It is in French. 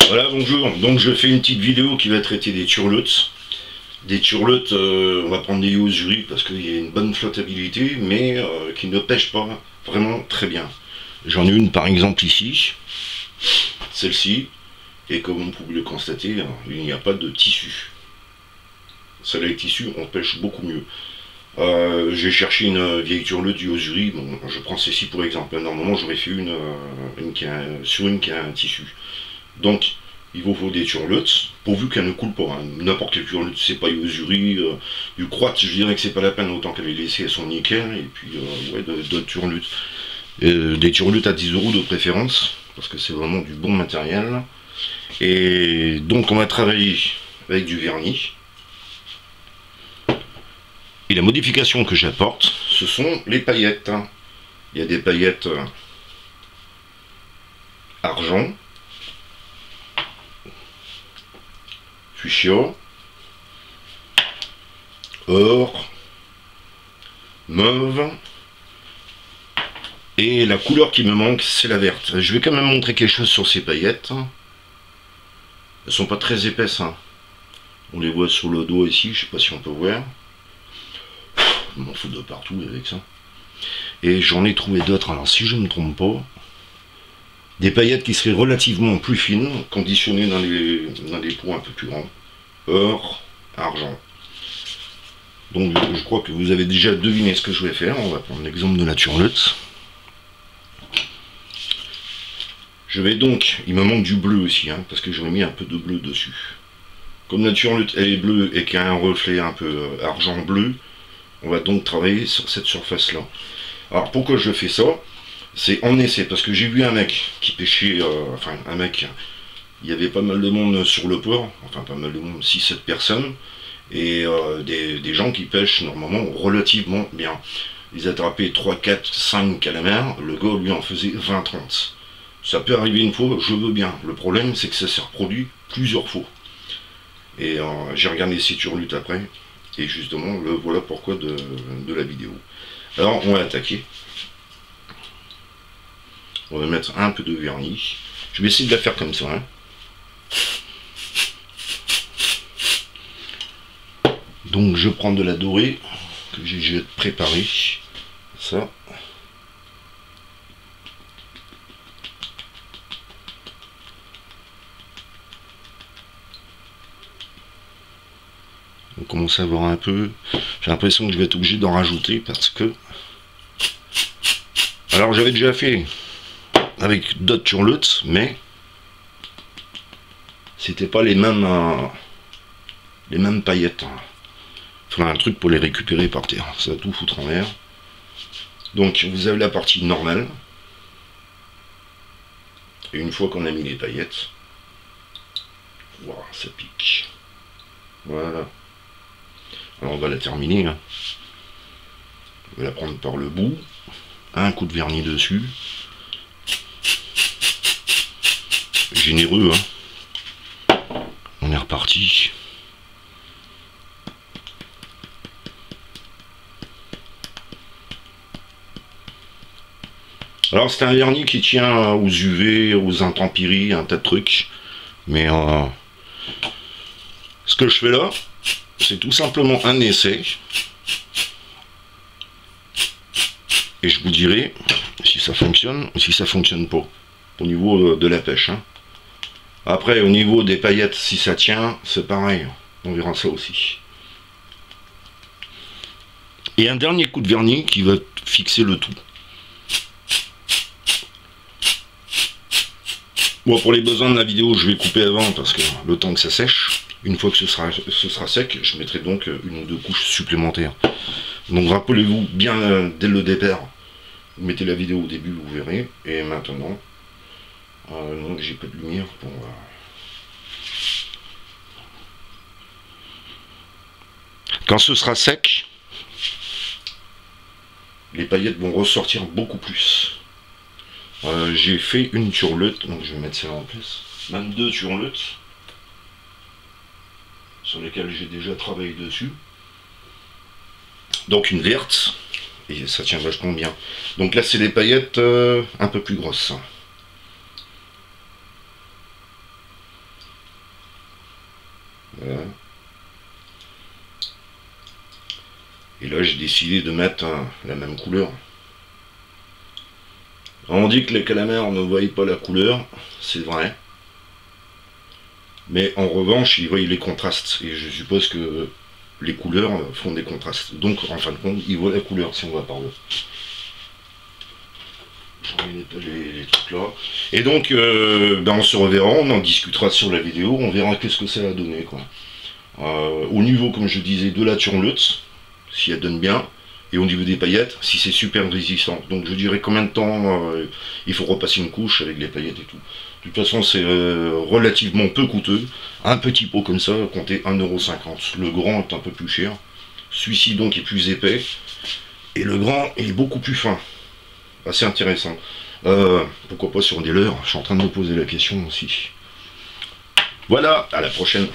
Voilà, bonjour. Donc je fais une petite vidéo qui va traiter des turlutes. Des turlutes, on va prendre des Yo-Zuri parce qu'il y a une bonne flottabilité, mais qui ne pêchent pas vraiment très bien. J'en ai une par exemple ici, celle-ci, et comme vous pouvez le constater, il n'y a pas de tissu. Celle avec tissu, on pêche beaucoup mieux. J'ai cherché une vieille turlute du Yo-Zuri, bon, je prends celle-ci pour exemple. Normalement j'aurais fait sur une qui a un tissu. Donc, il vous faut des turlutes, pourvu qu'elles ne coulent pas. Hein. N'importe quelle turlute, c'est pas Yo-Zuri, du croate, je dirais que c'est pas la peine, autant qu'elle est laissée à son nickel, et puis, ouais, d'autres turlutes. Des turlutes à 10 € de préférence, parce que c'est vraiment du bon matériel. Et donc, on va travailler avec du vernis. Et la modification que j'apporte, ce sont les paillettes. Il y a des paillettes argent, fuchsia, or, mauve, et la couleur qui me manque, c'est la verte. Je vais quand même montrer quelque chose sur ces paillettes. Elles sont pas très épaisses, hein. On les voit sur le dos ici, je sais pas si on peut voir. Je m'en fous de partout avec ça. Et j'en ai trouvé d'autres, alors si je ne me trompe pas, des paillettes qui seraient relativement plus fines, conditionnées dans des pots un peu plus grands. Or, argent. Donc je crois que vous avez déjà deviné ce que je vais faire. On va prendre l'exemple de la turlute. Je vais donc, il me manque du bleu aussi, hein, parce que j'aurais mis un peu de bleu dessus. Comme la turlute elle est bleue et qu'il y a un reflet un peu argent-bleu, on va donc travailler sur cette surface-là. Alors pourquoi je fais ça? C'est en essai, parce que j'ai vu un mec qui pêchait, enfin un mec, il y avait pas mal de monde sur le port, enfin pas mal de monde, 6-7 personnes, et des gens qui pêchent normalement relativement bien. Ils attrapaient 3, 4, 5 calamars, le gars lui en faisait 20-30. Ça peut arriver une fois, je veux bien. Le problème c'est que ça s'est reproduit plusieurs fois. Et j'ai regardé ces turlutes après, et justement, le voilà pourquoi de la vidéo. Alors on va attaquer. On va mettre un peu de vernis. Je vais essayer de la faire comme ça. Hein. Donc je prends de la dorée que j'ai déjà préparée. Ça. On commence à voir un peu. J'ai l'impression que je vais être obligé d'en rajouter parce que... Alors j'avais déjà fait avec d'autres turlutes, mais c'était pas les mêmes paillettes. Il faudra un truc pour les récupérer par terre, ça va tout foutre en l'air. Donc vous avez la partie normale, et une fois qu'on a mis les paillettes, wow, ça pique. Voilà. Alors on va la terminer. Hein. On va la prendre par le bout, un coup de vernis dessus. Généreux, hein. On est reparti. Alors c'est un vernis qui tient aux UV, aux intempéries, un tas de trucs. Mais ce que je fais là, c'est tout simplement un essai. Et je vous dirai si ça fonctionne ou si ça fonctionne pas. Au niveau de la pêche. Hein. Après, au niveau des paillettes, si ça tient, c'est pareil. On verra ça aussi. Et un dernier coup de vernis qui va fixer le tout. Bon, pour les besoins de la vidéo, je vais couper avant parce que le temps que ça sèche. Une fois que ce sera sec, je mettrai donc une ou deux couches supplémentaires. Donc rappelez-vous bien dès le départ. Vous mettez la vidéo au début, vous verrez. Et maintenant... donc j'ai pas de lumière pour... Quand ce sera sec, les paillettes vont ressortir beaucoup plus. J'ai fait une turlute, donc je vais mettre celle-là en place. Même deux turlutes, sur lesquelles j'ai déjà travaillé dessus. Donc une verte, et ça tient vachement bien. Donc là c'est des paillettes un peu plus grosses. Voilà. Et là j'ai décidé de mettre la même couleur. On dit que les calamars ne voient pas la couleur, c'est vrai. Mais en revanche, ils voient les contrastes. Et je suppose que les couleurs font des contrastes. Donc en fin de compte, ils voient la couleur si on va par là. Je remets les trucs là. Et donc, on se reverra, on en discutera sur la vidéo, on verra qu'est-ce que ça a donné, quoi. Au niveau, comme je disais, de la turlute, si elle donne bien, et au niveau des paillettes, si c'est super résistant. Donc je dirais combien de temps il faut repasser une couche avec les paillettes et tout. De toute façon, c'est relativement peu coûteux. Un petit pot comme ça, comptez 1,50 €. Le grand est un peu plus cher. Celui-ci donc est plus épais. Et le grand est beaucoup plus fin. Assez intéressant. Pourquoi pas sur des leurres? Je suis en train de me poser la question aussi. Voilà, à la prochaine.